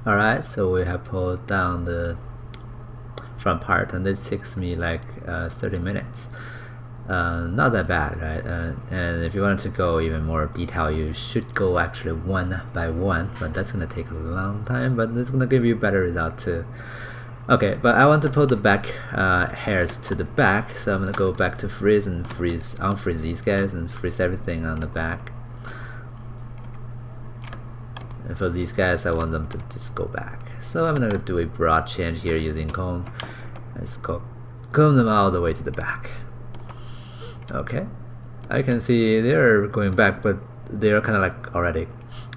Alright, so we have pulled down the front part, and this takes me like 30 minutes. Not that bad, right? And if you want to go even more detail, you should go actually one by one, but that's gonna take a long time, but it's gonna give you better result too. Okay, but I want to pull the back hairs to the back, so I'm gonna go back to freeze and unfreeze these guys and freeze everything on the back. And for these guys, I want them to just go back. So I'm gonna do a broad change here using comb. Let's comb them all the way to the back. Okay, I can see they're going back, but they're kind of like already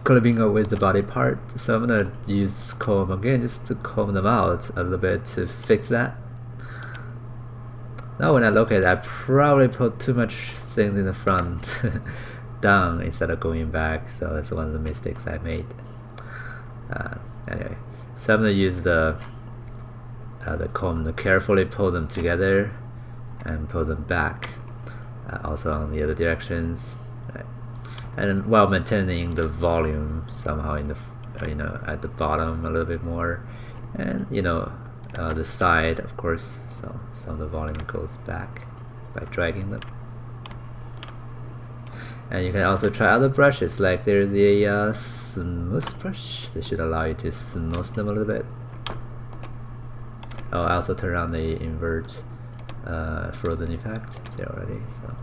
clipping away the body part. So I'm gonna use comb again just to comb them out a little bit to fix that. Now when I look at it, I probably put too much things in the front down instead of going back, so that's one of the mistakes I made. Anyway, so I'm gonna use the comb to carefully pull them together and pull them back, also on the other directions, right? And while maintaining the volume somehow in the at the bottom a little bit more, and the side, of course, so some of the volume goes back by dragging them. And you can also try other brushes, like there's a smooth brush that should allow you to smooth them a little bit. Oh, I also turn on the invert frozen effect. It's there already, so.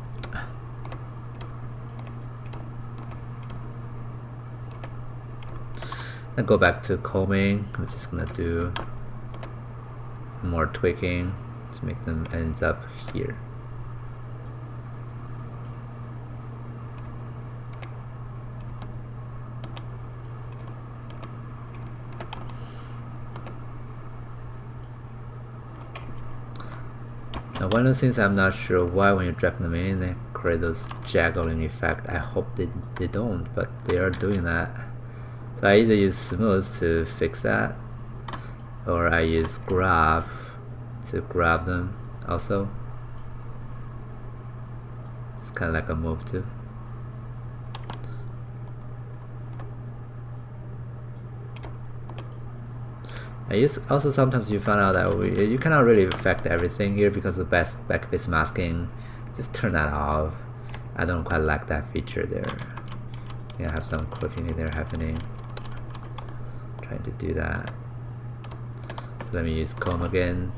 And go back to combing. I'm just gonna do more tweaking to make them ends up here. Now one of the things I'm not sure why when you drag them in they create those juggling effect. I hope they don't, but they are doing that. So I either use smooth to fix that, or I use grab to grab them also. It's kind of like a move too. Also sometimes you find out that you cannot really affect everything here because of back face masking. Just turn that off. I don't quite like that feature there. Yeah, I have some clipping in there happening. Trying to do that. So let me use comb again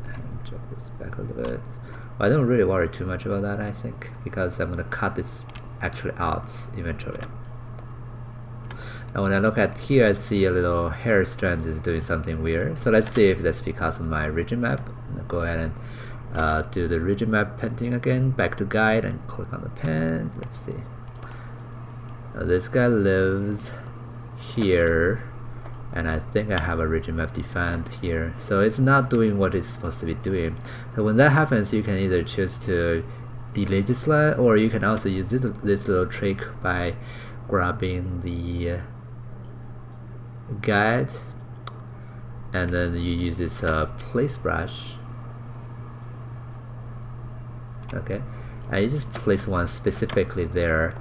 and drop this back a little bit. Well, I don't really worry too much about that, I think, because I'm gonna cut this actually out eventually. Now when I look at here, I see a little hair strand is doing something weird. So let's see if that's because of my region map. I'm gonna go ahead and do the region map painting again. Back to guide and click on the pen. Let's see. Now this guy lives here, and I think I have a region map defined here. So it's not doing what it's supposed to be doing. So when that happens, you can either choose to delete this line, or you can also use this little trick by grabbing the guide, and then you use this place brush. Okay, and you just place one specifically there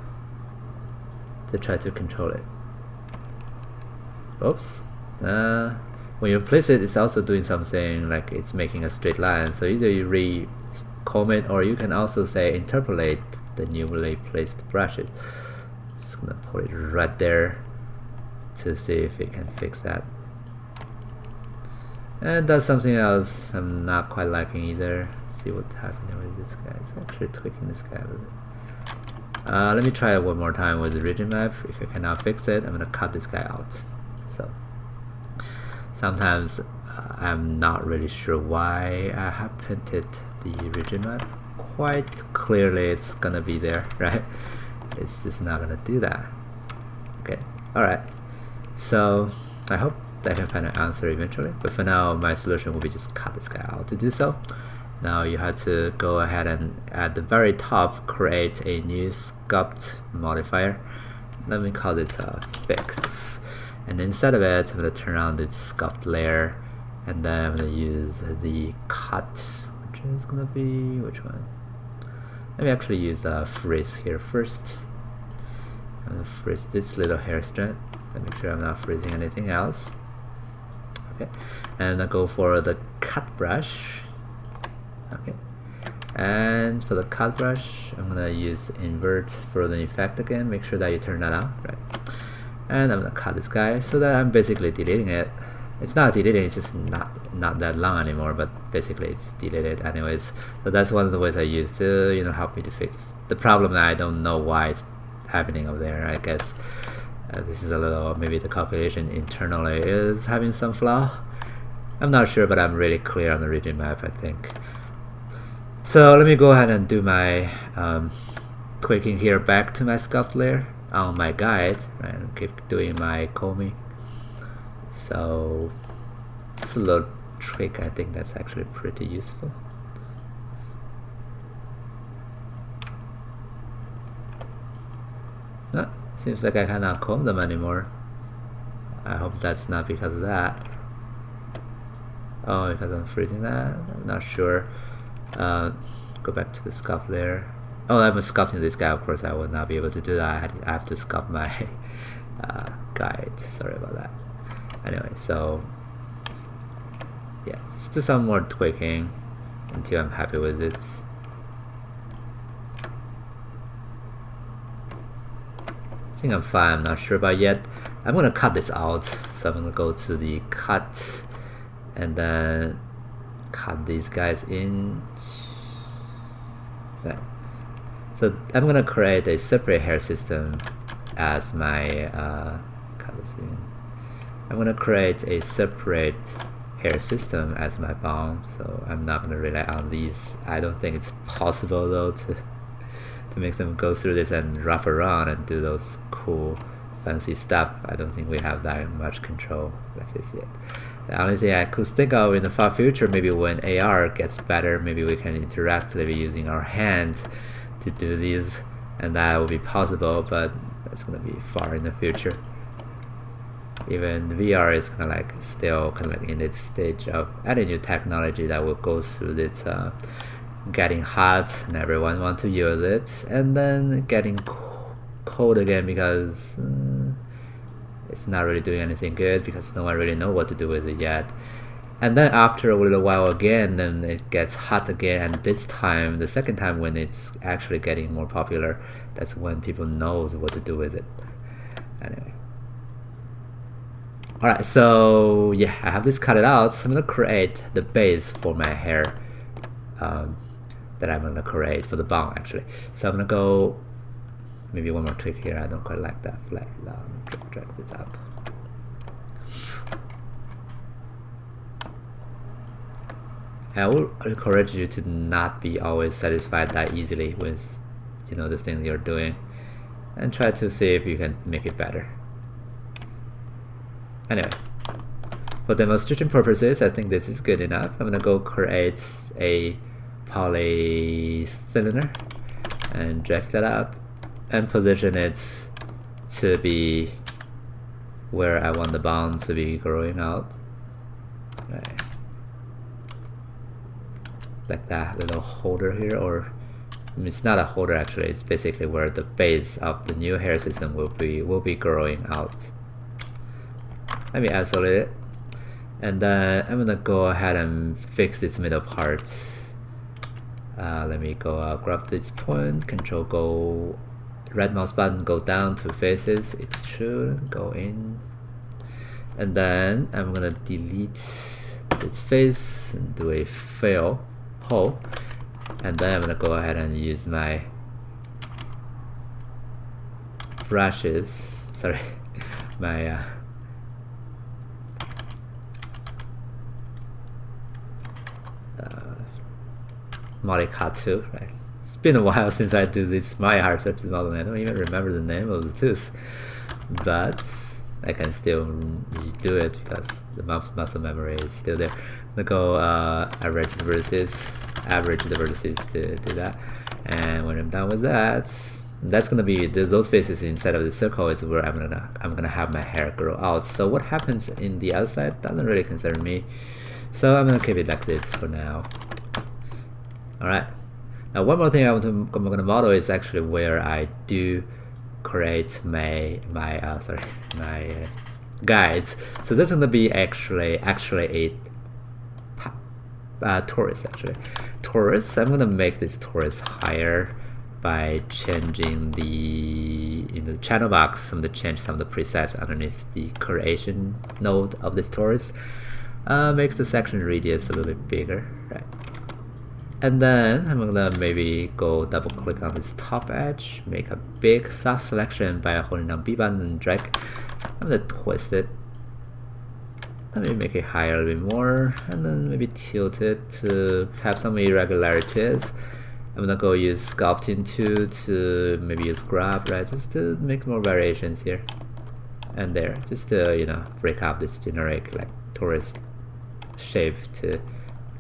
to try to control it. Oops. When you place it, it's also doing something like it's making a straight line. So either you re-comb it, or you can also say interpolate the newly placed brushes. Just gonna put it right there to see if it can fix that. And does something else I'm not quite liking either. Let's see what's happening with this guy. It's actually tweaking this guy a little bit. Let me try it one more time with the region map. If I cannot fix it, I'm gonna cut this guy out. So sometimes I'm not really sure why I have painted the region map. Quite clearly it's gonna be there, right? It's just not gonna do that. Okay, alright. So I hope that can find an answer eventually, but for now my solution will be just cut this guy out to do so. Now you have to go ahead and at the very top create a new sculpt modifier. Let me call this fix, and instead of it I'm going to turn on this sculpt layer, and then I'm going to use the cut, which is going to be which one? Let me actually use freeze here first. I'm going to freeze this little hair strand. Let me make sure I'm not freezing anything else. Okay, and I go for the cut brush. Okay, and for the cut brush, I'm gonna use invert frozen effect again. Make sure that you turn that on, right? And I'm gonna cut this guy so that I'm basically deleting it. It's not deleting, it's just not that long anymore, but basically it's deleted anyways. So that's one of the ways I use to, you know, help me to fix the problem that I don't know why it's happening over there. I guess this is a little, maybe the calculation internally is having some flaw. I'm not sure, but I'm really clear on the region map, I think. So let me go ahead and do my tweaking here back to my sculpt layer on my guide, right? And keep doing my combing. So just a little trick, I think that's actually pretty useful. No, seems like I cannot comb them anymore. I hope that's not because of that. Oh, because I'm freezing that? I'm not sure. Go back to the sculpt layer. Oh, I'm sculpting this guy, of course I will not be able to do that. I have to sculpt my guide. Sorry about that. Anyway, so yeah, just do some more tweaking until I'm happy with it. I think I'm fine, I'm not sure about yet. I'm gonna cut this out, so I'm gonna go to the cut and then cut these guys in. Okay. So I'm gonna create a separate hair system as my cut this in. I'm gonna create a separate hair system as my bomb, so I'm not gonna rely on these. I don't think it's possible though to make them go through this and wrap around and do those cool fancy stuff. I don't think we have that much control like this yet. The only thing I could think of in the far future, maybe when AR gets better, maybe we can interactively using our hand to do these, and that will be possible, but that's gonna be far in the future. Even VR is kind of like still kind of like in its stage of adding new technology that will go through this getting hot and everyone want to use it, and then getting cold again because it's not really doing anything good because no one really know what to do with it yet. And then after a little while again, then it gets hot again, and this time, the second time when it's actually getting more popular, that's when people knows what to do with it. Anyway. Alright, so yeah, I have this cut it out, so I'm gonna create the base for my hair that I'm gonna create for the bomb actually. So I'm gonna go, maybe one more trick here, I don't quite like that flag. Drag this up. I will encourage you to not be always satisfied that easily with, you know, the things you're doing, and try to see if you can make it better. Anyway, for demonstration purposes, I think this is good enough. I'm gonna go create a poly cylinder and drag that up and position it to be where I want the bomb to be growing out. Right. Like that little holder here, or I mean, it's not a holder actually, it's basically where the base of the new hair system will be growing out. Let me isolate it, and then I'm gonna go ahead and fix this middle part. Let me go grab this point, Control go, right mouse button, go down to faces, extrude, go in, and then I'm gonna delete this face and do a fill hole, and then I'm gonna go ahead and use my brushes, sorry, my Modecut 2, right? It's been a while since I do this Maya hard surface modeling. I don't even remember the name of the tools, but I can still do it because the muscle memory is still there. I'm gonna go average the vertices to do that, and when I'm done with that, that's gonna be those faces inside of the circle is where I'm gonna have my hair grow out. So what happens in the outside doesn't really concern me, so I'm gonna keep it like this for now. Alright, now one more thing I'm gonna model is actually where I do create my guides. So that's gonna be actually a torus. Torus. I'm gonna make this torus higher by changing the channel box. I'm gonna change some of the presets underneath the creation node of this torus. Makes the section radius a little bit bigger, right? And then I'm gonna maybe go double click on this top edge, make a big soft selection by holding down B button and drag. I'm gonna twist it. Let me make it higher a little bit more, and then maybe tilt it to have some irregularities. I'm gonna go use sculpting tool to maybe use grab, right? Just to make more variations here and there, just to, you know, break up this generic like torus shape to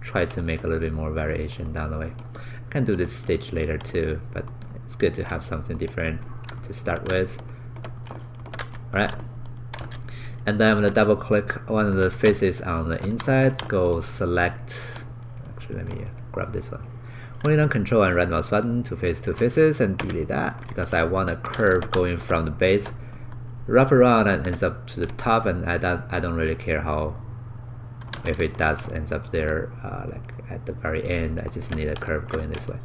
try to make a little bit more variation down the way. I can do this stage later too, but it's good to have something different to start with. Alright, and then I'm gonna double click one of the faces on the inside, go select, actually let me grab this one, holding down Control and right mouse button to face two faces and delete that because I want a curve going from the base wrap around and ends up to the top, and I don't really care how, if it does ends up there like at the very end. I just need a curve going this way.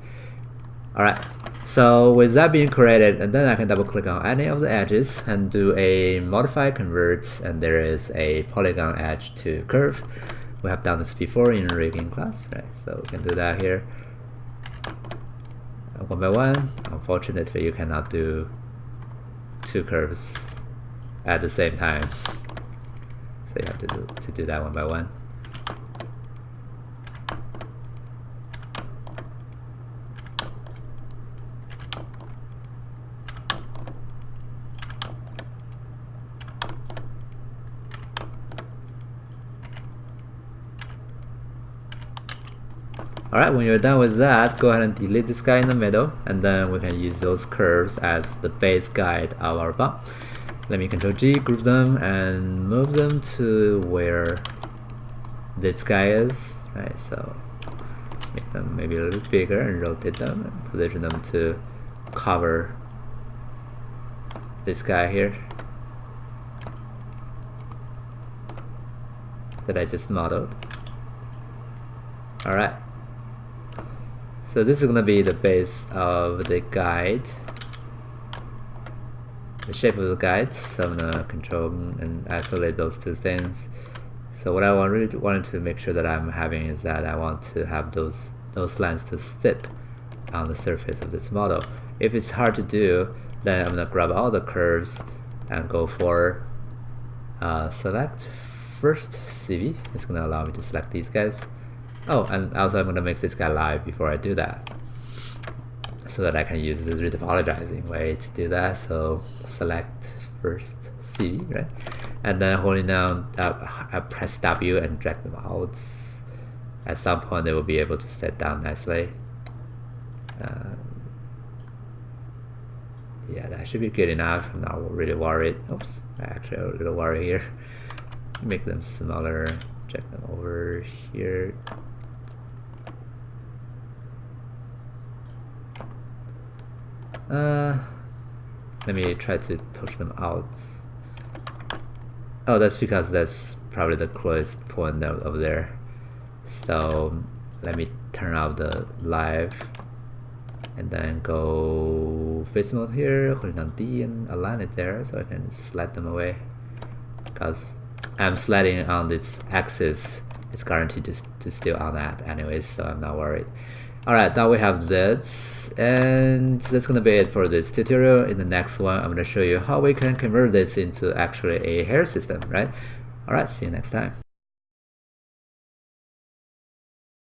Alright, so with that being created, and then I can double click on any of the edges and do a modify convert, and there is a polygon edge to curve. We have done this before in rigging class, right? So we can do that here one by one. Unfortunately, you cannot do two curves at the same time, so you have to do that one by one. Alright, when you're done with that, go ahead and delete this guy in the middle, and then we can use those curves as the base guide of our bump. Let me Control G, group them, and move them to where this guy is. Right, so make them maybe a little bit bigger and rotate them and position them to cover this guy here that I just modeled. Alright. So this is gonna be the base of the guide, the shape of the guide. So I'm gonna control and isolate those two things. So what I really wanted to make sure that I'm having is that I want to have those lines to sit on the surface of this model. If it's hard to do, then I'm gonna grab all the curves and go for select first CV. It's gonna allow me to select these guys. Oh, and also I'm gonna make this guy live before I do that, so that I can use the retopologizing way to do that. So select first CV, right? And then holding down, I press W and drag them out. At some point they will be able to sit down nicely. Yeah, that should be good enough. I'm not really worried. Oops, actually a little worried here. Make them smaller, check them over here. Let me try to push them out. Oh, that's because that's probably the closest point over there. So let me turn off the live and then go face mode here, holding down D and align it there so I can slide them away. Because I'm sliding on this axis, it's guaranteed to still on that anyways, so I'm not worried. Alright, now we have this, and that's gonna be it for this tutorial. In the next one, I'm gonna show you how we can convert this into actually a hair system, right? Alright, see you next time.